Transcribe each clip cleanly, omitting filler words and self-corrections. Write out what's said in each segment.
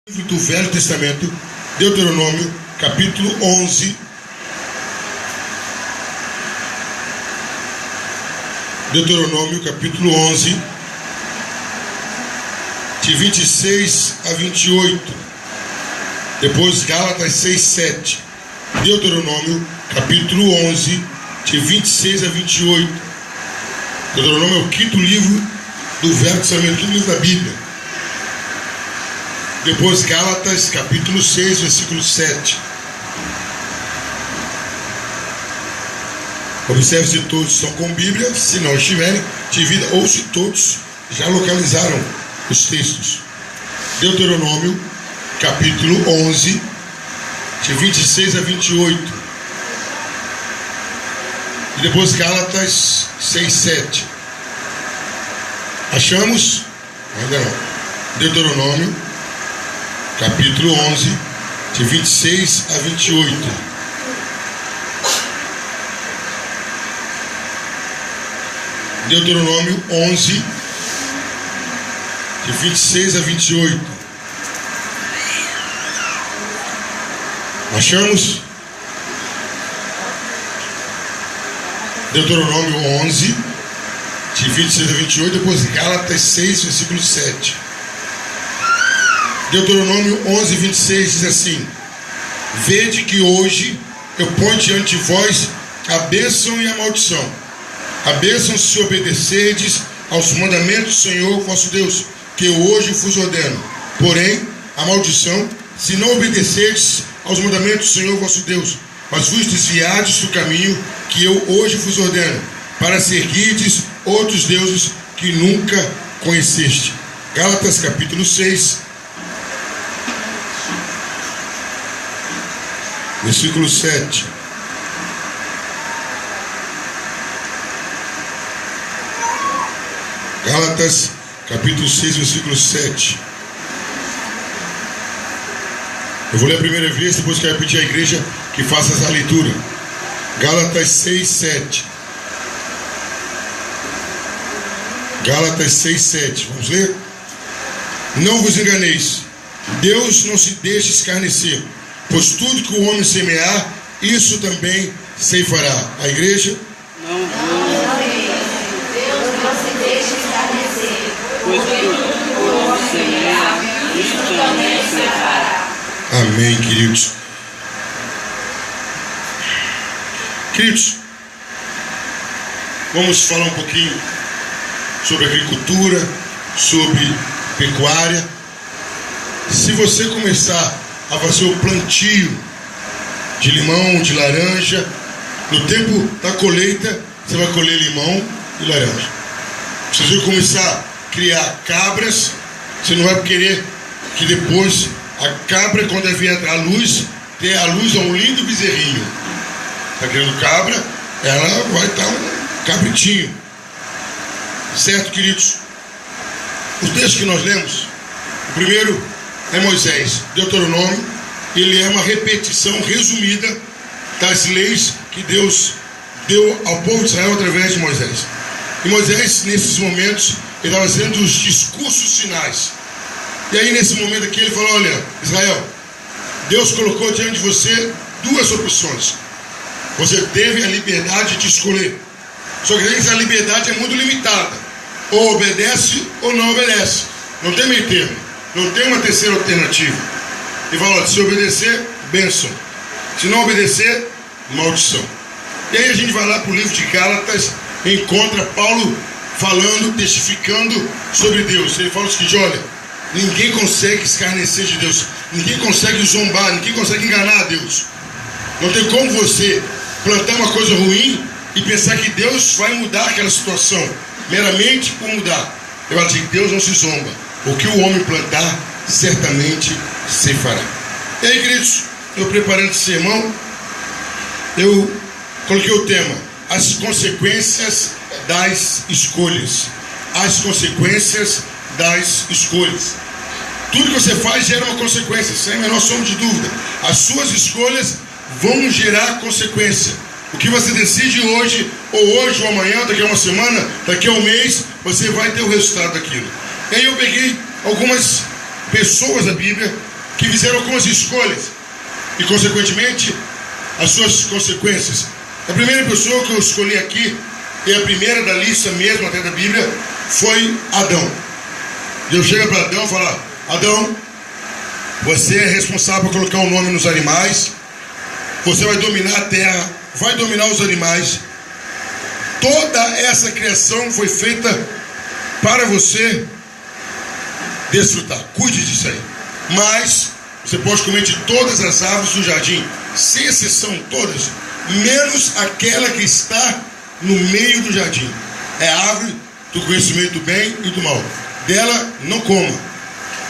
Do Velho Testamento, Deuteronômio, capítulo 11. Deuteronômio, capítulo 11, de 26 a 28. Depois Gálatas 6, 7. Deuteronômio, capítulo 11, de 26 a 28. Deuteronômio é o quinto livro do Velho Testamento, quinto livro da Bíblia. Depois Gálatas, capítulo 6, versículo 7. Observe se todos estão com Bíblia, se não estiverem, divida, ou se todos já localizaram os textos. Deuteronômio, capítulo 11, de 26 a 28. E depois Gálatas 6, 7. Achamos? Ainda não. Deuteronômio, capítulo 11, de 26 a 28. Deuteronômio 11, de 26 a 28. Achamos? Deuteronômio 11, de 26 a 28, depois Gálatas 6, versículo 7. Deuteronômio 11, 26 diz assim: Vede que hoje eu ponho diante de vós a bênção e a maldição. A bênção se obedecerdes aos mandamentos do Senhor vosso Deus, que eu hoje vos ordeno. Porém, a maldição, se não obedecerdes aos mandamentos do Senhor vosso Deus, mas vos desviardes do caminho que eu hoje vos ordeno, para seguirdes outros deuses que nunca conheceste. Gálatas capítulo 6, versículo 7. Gálatas, capítulo 6, versículo 7. Eu vou ler a primeira vez, depois quero pedir à igreja que faça essa leitura. Gálatas 6, 7. Gálatas 6, 7. Vamos ler? Não vos enganeis, Deus não se deixa escarnecer, pois tudo que o homem semear, isso também ceifará. A igreja? Não Deus não se deixa escarnecer, pois tudo que o homem semear, isso também ceifará. Amém, queridos. Queridos, vamos falar um pouquinho sobre agricultura, sobre pecuária. Se você começar a fazer o plantio de limão, de laranja, no tempo da colheita você vai colher limão e laranja. Se você começar a criar cabras, você não vai querer que depois a cabra, quando vier à luz, ter a luz a um lindo bezerrinho. Está criando cabra, ela vai estar um cabritinho. Certo, queridos? Os textos que nós lemos, o primeiro é Moisés, Deuteronômio. Ele é uma repetição resumida das leis que Deus deu ao povo de Israel através de Moisés. E Moisés, nesses momentos, ele estava fazendo os discursos finais. E aí, nesse momento aqui, ele falou: olha, Israel, Deus colocou diante de você duas opções. Você teve a liberdade de escolher. Só que essa liberdade é muito limitada. Ou obedece ou não obedece. Não tem meio termo. Não tem uma terceira alternativa. E fala: se obedecer, bênção. Se não obedecer, maldição. E aí a gente vai lá para o livro de Gálatas e encontra Paulo falando, testificando sobre Deus. Ele fala o seguinte: olha, ninguém consegue escarnecer de Deus, ninguém consegue zombar, ninguém consegue enganar a Deus. Não tem como você plantar uma coisa ruim e pensar que Deus vai mudar aquela situação, meramente por mudar. Eu falo assim: Deus não se zomba. O que o homem plantar, certamente ceifará. E aí, queridos, eu preparando esse sermão, eu coloquei o tema: as consequências das escolhas. As consequências das escolhas. Tudo que você faz gera uma consequência, sem a menor sombra de dúvida. As suas escolhas vão gerar consequência. O que você decide hoje, ou amanhã, daqui a uma semana, daqui a um mês, você vai ter o resultado daquilo. E aí eu peguei algumas pessoas da Bíblia que fizeram algumas escolhas e, consequentemente, as suas consequências. A primeira pessoa que eu escolhi aqui, e a primeira da lista mesmo, até da Bíblia, foi Adão. Deus chega para Adão e fala: Adão, você é responsável por colocar o nome nos animais, você vai dominar a terra, vai dominar os animais. Toda essa criação foi feita para você desfrutar. Cuide disso aí. Mas você pode comer de todas as árvores do jardim, sem exceção, todas, menos aquela que está no meio do jardim. É a árvore do conhecimento do bem e do mal. Dela não coma,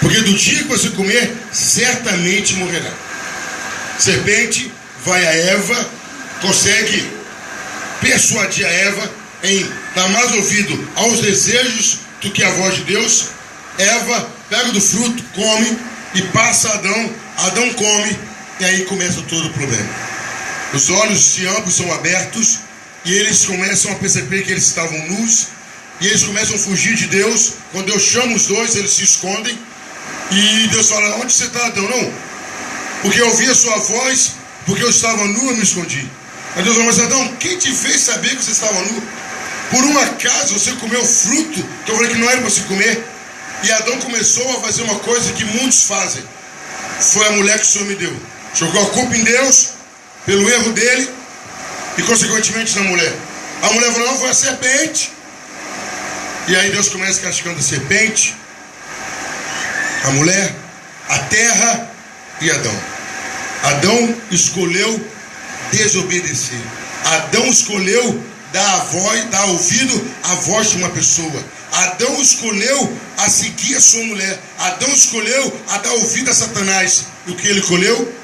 porque do dia que você comer, certamente morrerá. Serpente vai a Eva, consegue persuadir a Eva em dar mais ouvido aos desejos do que à voz de Deus. Eva pega do fruto, come e passa a Adão. Adão come e aí começa todo o problema. Os olhos de ambos são abertos e eles começam a perceber que eles estavam nus e eles começam a fugir de Deus. Quando Deus chama os dois, eles se escondem e Deus fala: onde você está, Adão? Não, porque eu ouvi a sua voz, porque eu estava nu, eu me escondi. Mas Deus falou: mas Adão, quem te fez saber que você estava nu? Por um acaso você comeu o fruto que eu falei que não era para você comer? E Adão começou a fazer uma coisa que muitos fazem. Foi a mulher que o Senhor me deu. Jogou a culpa em Deus pelo erro dele e consequentemente na mulher. A mulher falou: não, foi a serpente. E aí Deus começa castigando a serpente, a mulher, a terra e Adão. Adão escolheu desobedecer. Adão escolheu dar ouvido à voz de uma pessoa. Adão escolheu a seguir a sua mulher. Adão escolheu a dar ouvido a Satanás. E o que ele escolheu?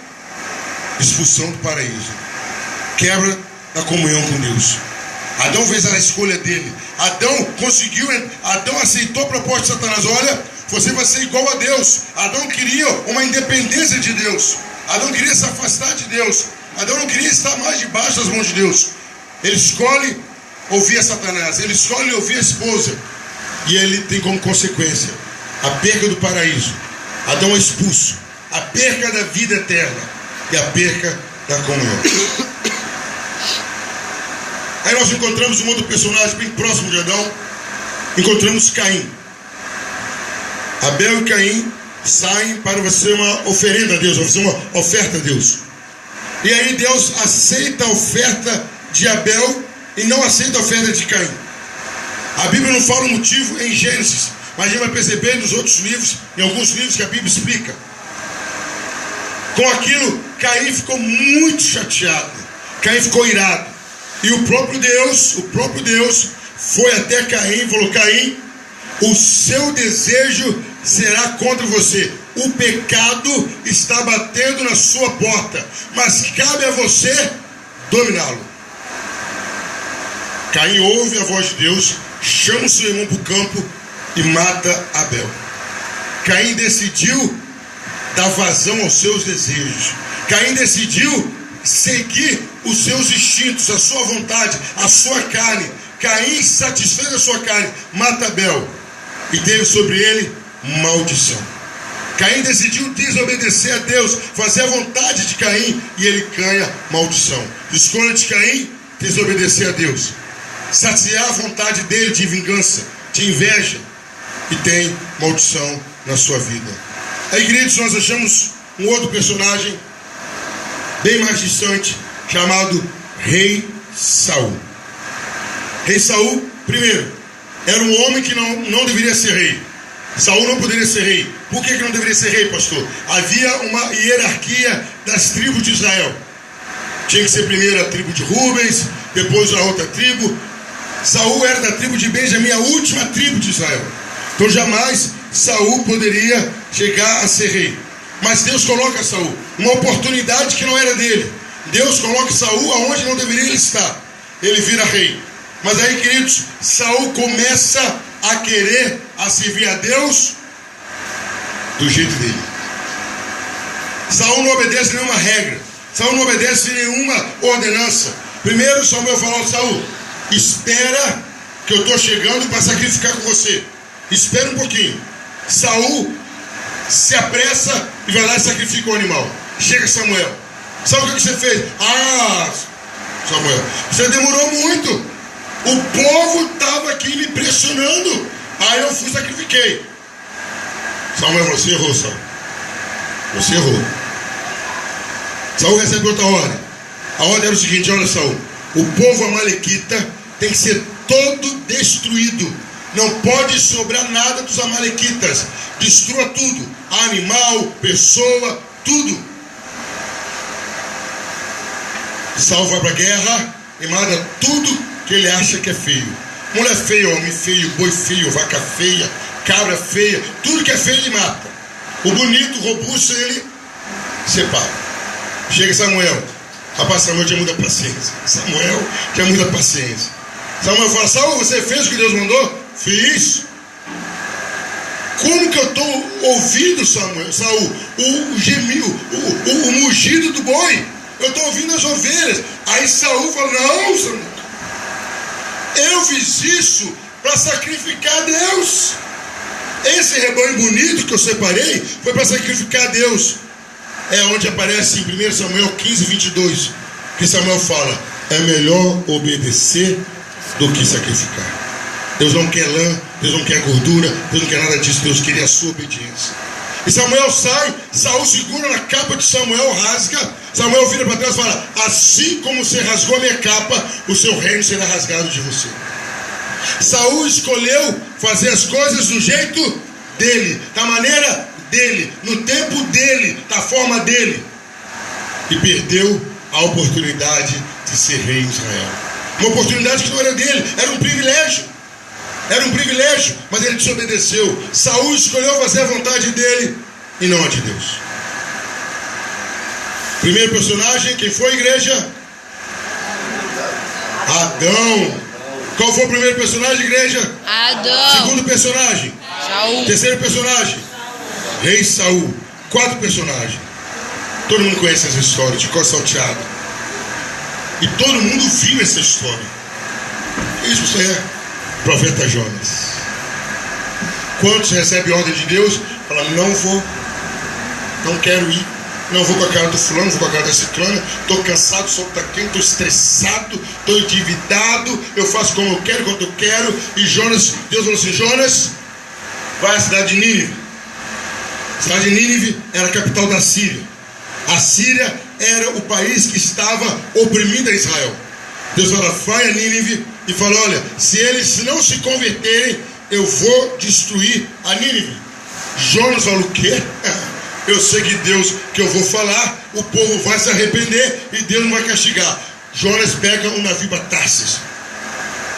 Expulsão do paraíso, quebra da comunhão com Deus. Adão fez a escolha dele. Adão aceitou a proposta de Satanás: olha, você vai ser igual a Deus. Adão queria uma independência de Deus. Adão queria se afastar de Deus. Adão não queria estar mais debaixo das mãos de Deus. Ele escolhe ouvir a Satanás, ele escolhe ouvir a esposa, e ele tem como consequência a perca do paraíso. Adão é expulso, a perca da vida eterna e a perca da comunhão. Aí nós encontramos um outro personagem bem próximo de Adão. Encontramos Caim. Abel e Caim saem para fazer uma oferenda a Deus, para fazer uma oferta a Deus. E aí Deus aceita a oferta de Abel e não aceita a oferta de Caim. A Bíblia não fala o motivo em Gênesis, mas a gente vai perceber nos outros livros, em alguns livros que a Bíblia explica. Com aquilo, Caim ficou muito chateado. Caim ficou irado. E o próprio Deus foi até Caim e falou: Caim, o seu desejo será contra você. O pecado está batendo na sua porta, mas cabe a você dominá-lo. Caim ouve a voz de Deus, chama o seu irmão para o campo e mata Abel. Caim decidiu dar vazão aos seus desejos. Caim decidiu seguir os seus instintos, a sua vontade, a sua carne. Caim satisfez a sua carne, mata Abel e teve sobre ele maldição. Caim decidiu desobedecer a Deus, fazer a vontade de Caim, e ele ganha maldição. Escolha de Caim: desobedecer a Deus, saciar a vontade dele de vingança, de inveja, e tem maldição na sua vida. Aí, queridos, nós achamos um outro personagem bem mais distante, chamado Rei Saul. Rei Saul, primeiro, era um homem que não deveria ser rei. Saul não poderia ser rei. Por que não deveria ser rei, pastor? Havia uma hierarquia das tribos de Israel. Tinha que ser primeiro a tribo de Rubens, depois a outra tribo. Saul era da tribo de Benjamim, a última tribo de Israel. Então jamais Saul poderia chegar a ser rei. Mas Deus coloca Saul, uma oportunidade que não era dele. Deus coloca Saul aonde não deveria estar. Ele vira rei. Mas aí, queridos, Saul começa a querer a servir a Deus do jeito dele. Saul não obedece nenhuma regra. Saul não obedece nenhuma ordenança. Primeiro Samuel falou: Saul, espera que eu estou chegando para sacrificar com você. Espera um pouquinho. Saul se apressa e vai lá e sacrifica o animal. Chega Samuel. Sabe o que você fez? Ah, Samuel, você demorou muito. O povo estava aqui me pressionando. Aí eu fui e sacrifiquei. Samuel, você errou, Saul. Você errou. Saul recebe outra ordem. A ordem era o seguinte: olha, Saul, o povo amalequita tem que ser todo destruído. Não pode sobrar nada dos amalequitas. Destrua tudo. Animal, pessoa, tudo. Saul vai para a guerra e mata tudo que ele acha que é feio. Mulher feia, homem feio, boi feio, vaca feia, cabra feia. Tudo que é feio ele mata. O bonito, o robusto, ele separa. Chega Samuel. Rapaz, Samuel tinha muita paciência. Samuel tinha muita paciência. Samuel fala: Saul, você fez o que Deus mandou? Fiz. Como que eu estou ouvindo, Saul, o gemido, o mugido do boi? Eu estou ouvindo as ovelhas. Aí Saul fala: não, Samuel, eu fiz isso para sacrificar a Deus. Esse rebanho bonito que eu separei foi para sacrificar a Deus. É onde aparece em 1 Samuel 15, 22, que Samuel fala: é melhor obedecer do que sacrificar. Deus não quer lã, Deus não quer gordura, Deus não quer nada disso. Deus queria a sua obediência. E Samuel sai, Saul segura na capa de Samuel, rasga. Samuel vira para trás e fala: assim como você rasgou a minha capa, o seu reino será rasgado de você. Saul escolheu fazer as coisas do jeito dele, da maneira dele, no tempo dele, da forma dele, e perdeu a oportunidade de ser rei em Israel. Uma oportunidade que não era dele, era um privilégio. Era um privilégio, mas ele desobedeceu. Saul escolheu fazer a vontade dele e não a de Deus. Primeiro personagem, quem foi, igreja? Adão. Qual foi o primeiro personagem, igreja? Adão. Segundo personagem? Saul. Terceiro personagem? Rei Saul. Quarto personagem. Todo mundo conhece essa história, ficou salteado. E todo mundo viu essa história. Isso é profeta Jonas. Quantos recebem ordem de Deus? Fala: não vou, não quero ir, não vou com a cara do fulano, vou com a cara da ciclana, estou cansado, sou quente, estou estressado, estou endividado, eu faço como eu quero, quando eu quero. E Jonas, Deus falou assim: Jonas, vai à cidade de Nínive. A cidade de Nínive era a capital da Síria. A Síria era o país que estava oprimindo a Israel. Deus fala: vai a Nínive e fala: olha, se eles não se converterem, eu vou destruir a Nínive. Jonas fala: o quê? Eu sei que Deus, que eu vou falar, o povo vai se arrepender e Deus não vai castigar. Jonas pega um navio para Tarsis,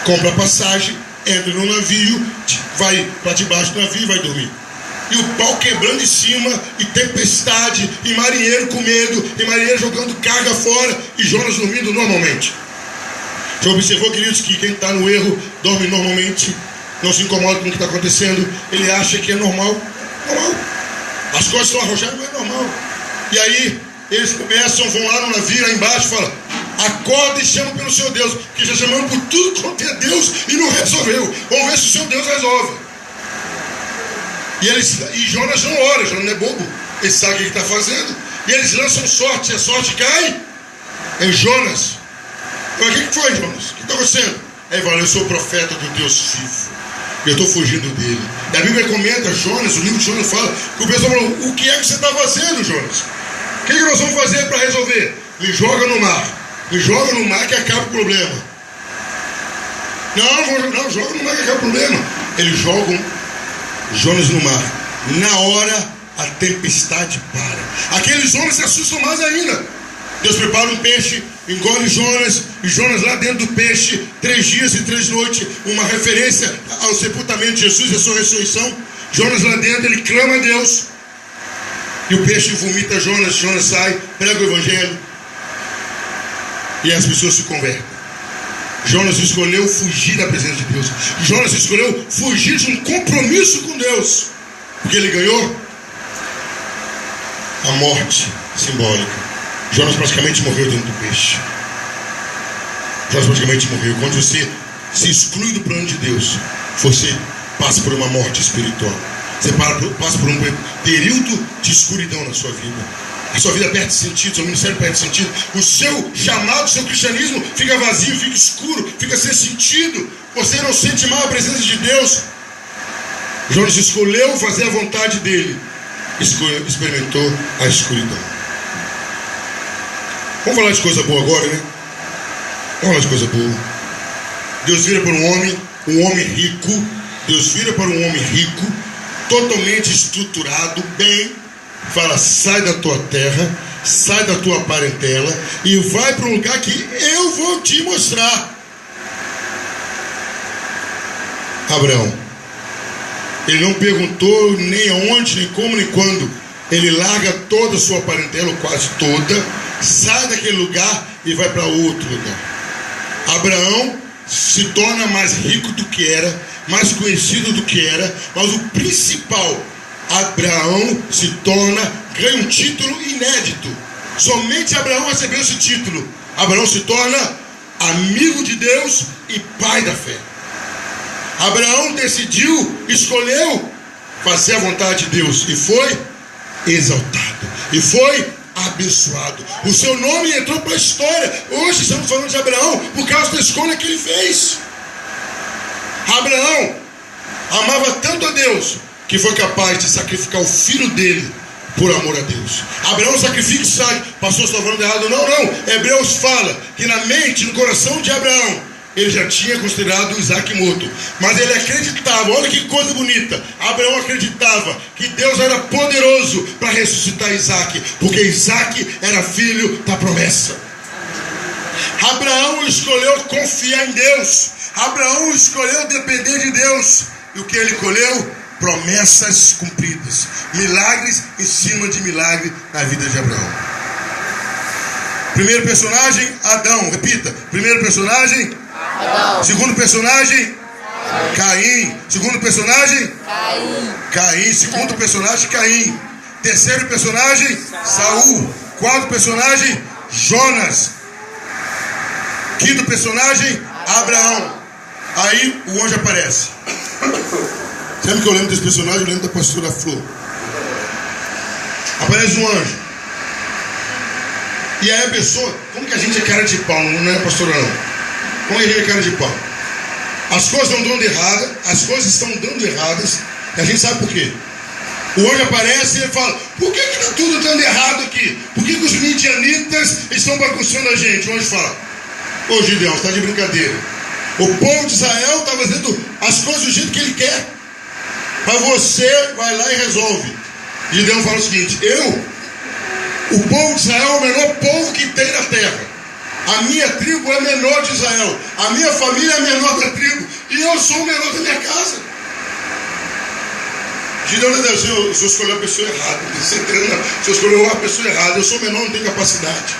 compra a passagem, entra no navio, vai para debaixo do navio e vai dormir. E o pau quebrando em cima, e tempestade, e marinheiro com medo, e marinheiro jogando carga fora, e Jonas dormindo normalmente. Já observou, queridos, que quem está no erro dorme normalmente, não se incomoda com o que está acontecendo, ele acha que é normal. Normal. As coisas estão arrojadas, mas é normal. E aí eles começam, vão lá no navio, lá embaixo, falam: acorda e chama pelo seu Deus, porque já chamamos por tudo quanto é Deus e não resolveu. Vamos ver se o seu Deus resolve. E Jonas não ora, Jonas não é bobo, ele sabe o que está fazendo. E eles lançam sorte, e a sorte cai em Jonas. Mas o que foi, Jonas? O que está acontecendo? Aí fala: eu sou profeta do Deus vivo, eu estou fugindo dele. E a Bíblia comenta, Jonas, o livro de Jonas fala que o pessoal falou: o que é que você está fazendo, Jonas? O que nós vamos fazer para resolver? Me joga no mar. Me joga no mar que acaba o problema. Não, joga no mar que acaba o problema. Eles jogam Jonas no mar. Na hora a tempestade para. Aqueles homens se assustam mais ainda. Deus prepara um peixe, engole Jonas, e Jonas lá dentro do peixe, 3 dias e 3 noites, uma referência ao sepultamento de Jesus e a sua ressurreição. Jonas lá dentro, ele clama a Deus, e o peixe vomita Jonas. Jonas sai, prega o evangelho, e as pessoas se convertem. Jonas escolheu fugir da presença de Deus. Jonas escolheu fugir de um compromisso com Deus, porque ele ganhou a morte simbólica. Jonas praticamente morreu dentro do peixe. Jonas praticamente morreu. Quando você se exclui do plano de Deus, você passa por uma morte espiritual. Você passa por um período de escuridão na sua vida. A sua vida perde sentido, seu ministério perde sentido. O seu chamado, o seu cristianismo fica vazio, fica escuro, fica sem sentido. Você não sente mais a presença de Deus. Jonas escolheu fazer a vontade dele. Experimentou a escuridão. Vamos falar de coisa boa agora, né? Vamos falar de coisa boa. Deus vira para um homem rico. Deus vira para um homem rico, totalmente estruturado, bem. Fala, sai da tua terra, sai da tua parentela e vai para um lugar que eu vou te mostrar. Abraão, ele não perguntou nem aonde, nem como, nem quando. Ele larga toda a sua parentela, ou quase toda, sai daquele lugar e vai para outro lugar. Abraão se torna mais rico do que era, mais conhecido do que era, mas o principal, Abraão se torna, ganha um título inédito. Somente Abraão recebeu esse título. Abraão se torna amigo de Deus e pai da fé. Abraão decidiu, escolheu fazer a vontade de Deus e foi exaltado, e foi abençoado. O seu nome entrou para a história. Hoje estamos falando de Abraão por causa da escolha que ele fez. Abraão amava tanto a Deus que foi capaz de sacrificar o filho dele por amor a Deus. Abraão sacrifica Isaac. Pastor, está falando errado? Não. Hebreus fala que na mente, no coração de Abraão, ele já tinha considerado Isaac morto. Mas ele acreditava, olha que coisa bonita. Abraão acreditava que Deus era poderoso para ressuscitar Isaac, porque Isaac era filho da promessa. Abraão escolheu confiar em Deus. Abraão escolheu depender de Deus. E o que ele colheu? Promessas cumpridas, milagres em cima de milagre na vida de Abraão. Primeiro personagem, Adão. Repita. Primeiro personagem, Adão. Segundo personagem, Caim. Segundo personagem, Caim. Segundo personagem, Caim. Terceiro personagem, Saul. Quarto personagem, Jonas. Quinto personagem, Abraão. Aí o anjo aparece. Sempre que eu lembro desse personagem, eu lembro da pastora Flor. Aparece um anjo. E aí a pessoa, como que a gente é cara de pau? Não é pastora não. Como que a gente é cara de pau? As coisas estão dando errado, as coisas estão dando erradas, e a gente sabe por quê. O anjo aparece e ele fala, por que está tudo dando errado aqui? Por que os midianitas estão bagunçando a gente? O anjo fala, ô Gideão, você está de brincadeira. O povo de Israel está fazendo as coisas do jeito que ele quer. Mas você vai lá e resolve. Gideão fala o seguinte, o povo de Israel é o menor povo que tem na terra. A minha tribo é a menor de Israel. A minha família é a menor da tribo. E eu sou o menor da minha casa. Gideão diz, o senhor escolheu a pessoa errada. O senhor escolheu a pessoa errada. Eu sou menor, não tenho capacidade.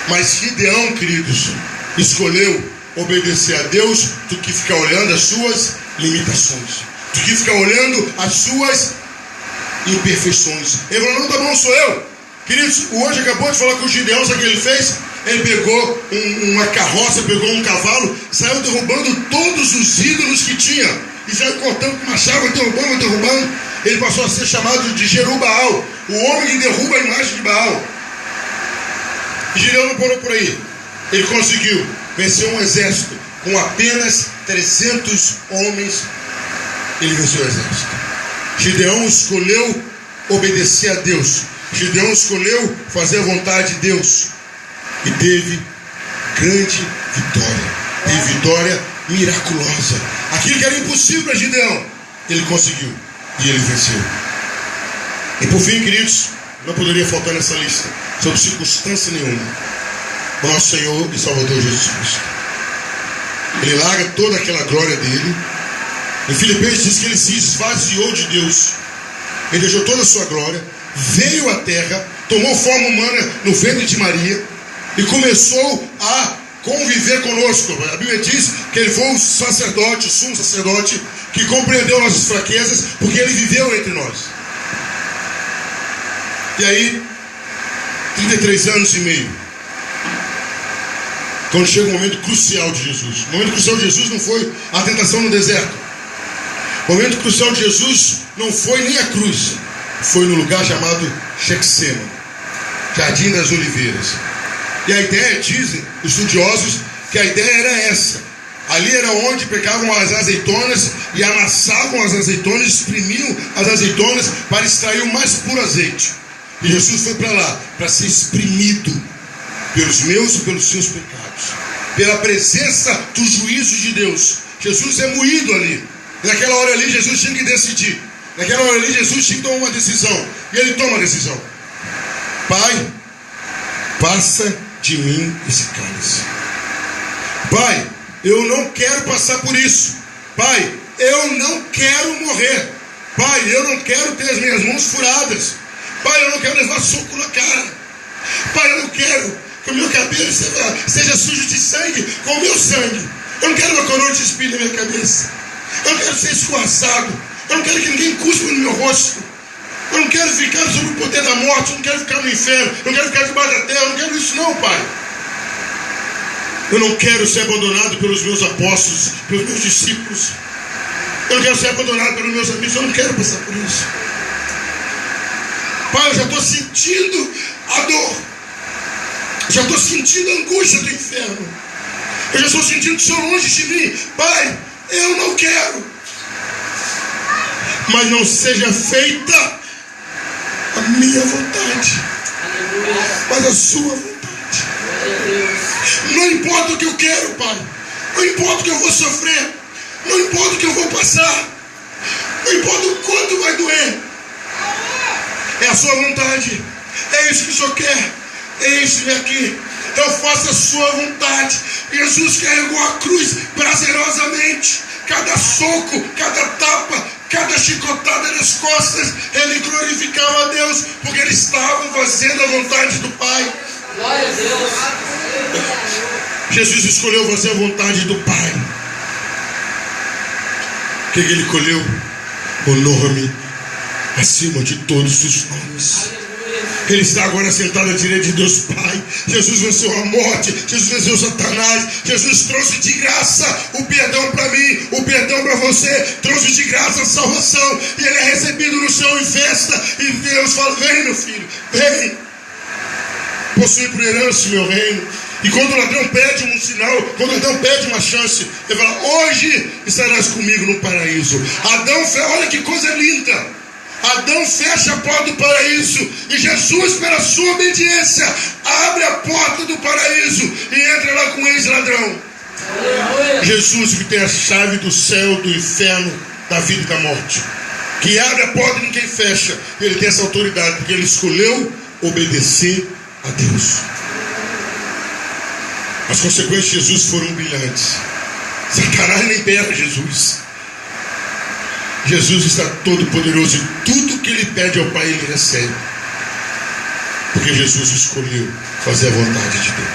Mas Gideão, queridos, escolheu obedecer a Deus do que ficar olhando as suas limitações, do que ficar olhando as suas imperfeições. Ele falou, não, tá bom, sou eu. Queridos, o anjo acabou de falar com o Gideão, sabe o que ele fez? Ele pegou uma carroça, pegou um cavalo, saiu derrubando todos os ídolos que tinha, e saiu cortando com machado, derrubando. Ele passou a ser chamado de Jerubaal, o homem que derruba a imagem de Baal. E Gideão não parou por aí. Ele conseguiu vencer um exército com apenas 300 homens. Ele venceu o exército. Gideão escolheu obedecer a Deus. Gideão escolheu fazer a vontade de Deus. E teve grande vitória. Teve vitória miraculosa. Aquilo que era impossível para Gideão, ele conseguiu. E ele venceu. E por fim, queridos, não poderia faltar nessa lista, sob circunstância nenhuma, o nosso Senhor e Salvador Jesus Cristo. Ele larga toda aquela glória dele. Em Filipenses diz que ele se esvaziou de Deus. Ele deixou toda a sua glória, veio à terra, tomou forma humana no ventre de Maria e começou a conviver conosco. A Bíblia diz que ele foi o sacerdote, o sumo sacerdote, que compreendeu nossas fraquezas, porque ele viveu entre nós. E aí, 33 anos e meio, quando chega o momento crucial de Jesus. O momento crucial de Jesus não foi a tentação no deserto. O momento crucial de Jesus não foi nem a cruz, foi no lugar chamado Getsêmani, Jardim das Oliveiras. E a ideia, dizem os estudiosos, que a ideia era essa. Ali era onde pegavam as azeitonas e amassavam as azeitonas, exprimiam as azeitonas para extrair o mais puro azeite. E Jesus foi para lá, para ser exprimido pelos meus e pelos seus pecados, pela presença do juízo de Deus. Jesus é moído ali. E naquela hora ali Jesus tinha que decidir. Naquela hora ali Jesus tinha que tomar uma decisão. E ele toma a decisão. Pai, passa de mim esse cálice. Pai, eu não quero passar por isso. Pai, eu não quero morrer. Pai, eu não quero ter as minhas mãos furadas. Pai, eu não quero levar soco na cara. Pai, eu não quero que o meu cabelo seja sujo de sangue com o meu sangue. Eu não quero uma coroa de espinho na minha cabeça. Eu não quero ser escorraçado. Eu não quero que ninguém cuspa no meu rosto. Eu não quero ficar sob o poder da morte. Eu não quero ficar no inferno. Eu não quero ficar debaixo da terra. Eu não quero isso não, Pai. Eu não quero ser abandonado pelos meus apóstolos, pelos meus discípulos. Eu não quero ser abandonado pelos meus amigos. Eu não quero passar por isso. Pai, eu já estou sentindo a dor. Já estou sentindo a angústia do inferno. Eu já estou sentindo que o Senhor longe de mim. Pai, eu não quero. Mas não seja feita a minha vontade, mas a sua vontade. Não importa o que eu quero, Pai. Não importa o que eu vou sofrer. Não importa o que eu vou passar. Não importa o quanto vai doer. É a sua vontade. É isso que o Senhor quer. É isso aqui. Eu faço a sua vontade. Jesus carregou a cruz prazerosamente. Cada soco, cada tapa, cada chicotada nas costas, ele glorificava a Deus, porque ele estava fazendo a vontade do Pai. Glória a Deus. Jesus escolheu fazer a vontade do Pai. O que ele escolheu? O nome acima de todos os nomes. Ele está agora sentado à direita de Deus Pai. Jesus venceu a morte. Jesus venceu Satanás. Jesus trouxe de graça o perdão para mim, o perdão para você. Trouxe de graça a salvação. E ele é recebido no céu em festa. E Deus fala: vem, meu filho, vem. Possui por herança o meu reino. E quando o ladrão pede um sinal, quando o ladrão pede uma chance, ele fala: hoje estarás comigo no paraíso. Adão, olha que coisa linda. Adão fecha a porta do paraíso e Jesus, pela sua obediência, abre a porta do paraíso e entra lá com o ex-ladrão. Jesus, que tem a chave do céu, do inferno, da vida e da morte, que abre a porta e ninguém fecha. Ele tem essa autoridade porque ele escolheu obedecer a Deus. As consequências de Jesus foram brilhantes. Satanás nem perto de Jesus. Jesus está todo poderoso e tudo que ele pede ao Pai ele recebe, porque Jesus escolheu fazer a vontade de Deus.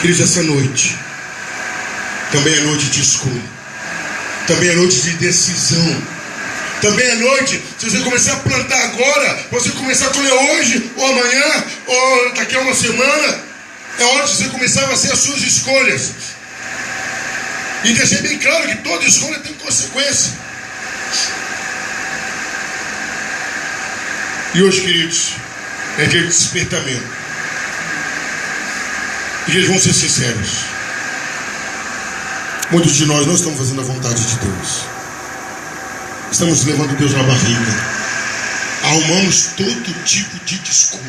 Queridos, essa noite também é noite de escolha, também é noite de decisão, também é noite, se você começar a plantar agora, você começar a colher hoje, ou amanhã, ou daqui a uma semana, é hora de você começar a fazer as suas escolhas. E deixei bem claro que toda escolha tem consequência. E hoje, queridos, é dia de despertamento. E eles vão ser sinceros. Muitos de nós não estamos fazendo a vontade de Deus. Estamos levando Deus na barriga. Arrumamos todo tipo de desculpa.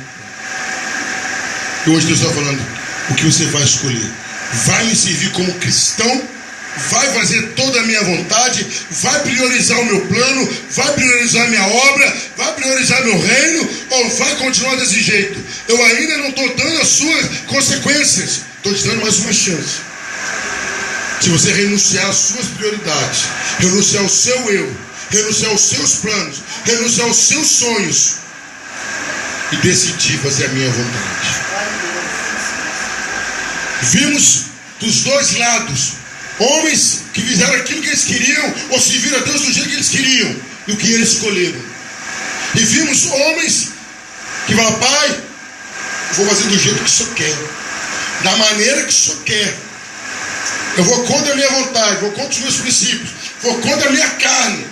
E hoje Deus está falando: o que você vai escolher? Vai me servir como cristão? Vai fazer toda a minha vontade? Vai priorizar o meu plano? Vai priorizar a minha obra? Vai priorizar meu reino? Ou vai continuar desse jeito? Eu ainda não estou dando as suas consequências. Estou te dando mais uma chance. Se você renunciar às suas prioridades, renunciar ao seu eu, renunciar aos seus planos, renunciar aos seus sonhos e decidir fazer a minha vontade. Vimos dos dois lados homens que fizeram aquilo que eles queriam, ou serviram a Deus do jeito que eles queriam, e o que eles escolheram. E vimos homens que falam: Pai, vou fazer do jeito que o Senhor quer, da maneira que o Senhor quer. Eu vou contra a minha vontade, vou contra os meus princípios, for contra a minha carne.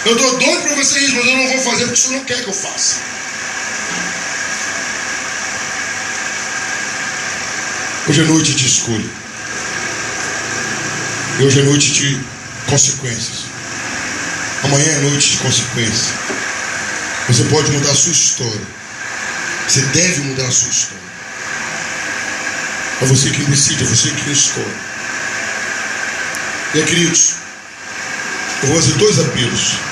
Eu dou dom para você isso, mas eu não vou fazer porque o Senhor não quer que eu faça. Hoje é noite de escolha. E hoje é noite de consequências. Amanhã é noite de consequências. Você pode mudar a sua história. Você deve mudar a sua história. É você quem decide, é você quem escolhe. E aí, queridos, eu vou fazer 2 apelos.